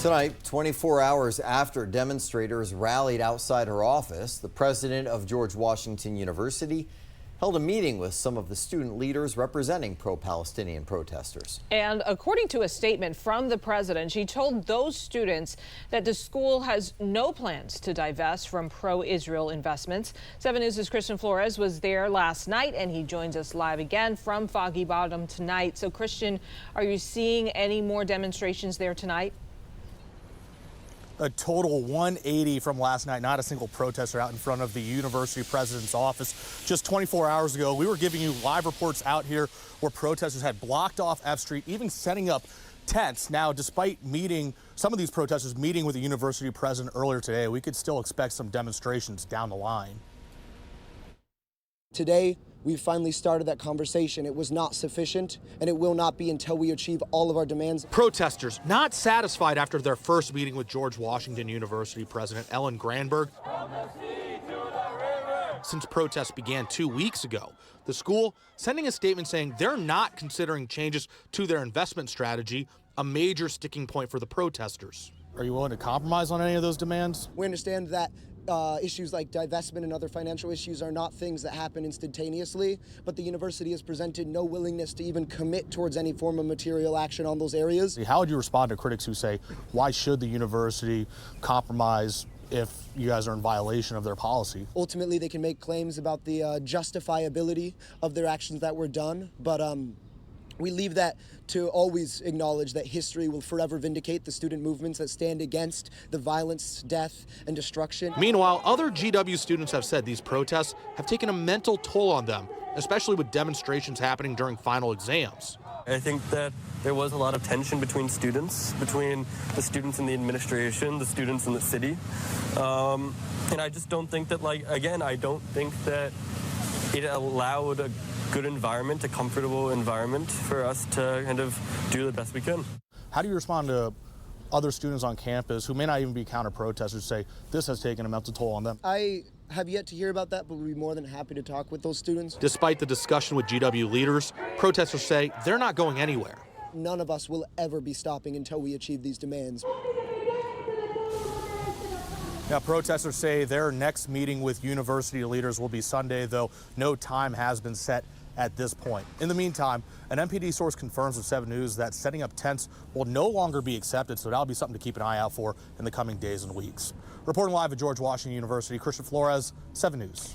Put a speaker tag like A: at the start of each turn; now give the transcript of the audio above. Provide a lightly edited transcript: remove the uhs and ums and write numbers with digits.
A: Tonight, 24 hours after demonstrators rallied outside her office, the president of George Washington University held a meeting with some of the student leaders representing pro-Palestinian protesters.
B: And according to a statement from the president, she told those students that the school has no plans to divest from pro-Israel investments. 7 News' Christian Flores was there last night, and he joins us live again from Foggy Bottom tonight. So, Christian, are you seeing any more demonstrations there tonight?
C: A total 180 from last night. Not a single protester out in front of the university president's office. Just 24 hours ago, we were giving you live reports out here where protesters had blocked off F Street, even setting up tents. Now, despite some of these protesters meeting with the university president earlier today, we could still expect some demonstrations down the line.
D: Today, we finally started that conversation. It was not sufficient, and it will not be until we achieve all of our demands.
C: Protesters not satisfied after their first meeting with George Washington University President Ellen Granberg. Since protests began 2 weeks ago, the school sending a statement saying they're not considering changes to their investment strategy, a major sticking point for the protesters. Are you willing to compromise on any of those demands?
D: We understand that issues like divestment and other financial issues are not things that happen instantaneously, but the university has presented no willingness to even commit towards any form of material action on those areas.
C: How would you respond to critics who say, why should the university compromise if you guys are in violation of their policy?
D: Ultimately, they can make claims about the justifiability of their actions that were done, but we leave that to always acknowledge that history will forever vindicate the student movements that stand against the violence, death, and destruction.
C: Meanwhile, other GW students have said these protests have taken a mental toll on them, especially with demonstrations happening during final exams.
E: I think that there was a lot of tension between the students in the administration, the students in the city. And I just don't think that, I don't think that it allowed a good environment, a comfortable environment for us to kind of do the best we can.
C: How do you respond to other students on campus who may not even be counter-protesters say this has taken a mental toll on them?
D: I have yet to hear about that, but we'd be more than happy to talk with those students.
C: Despite the discussion with GW leaders, protesters say they're not going anywhere.
D: None of us will ever be stopping until we achieve these demands.
C: Now, protesters say their next meeting with university leaders will be Sunday, though no time has been set at this point. In the meantime, an MPD source confirms with 7 News that setting up tents will no longer be accepted, so that'll be something to keep an eye out for in the coming days and weeks. Reporting live at George Washington University, Christian Flores, 7 News.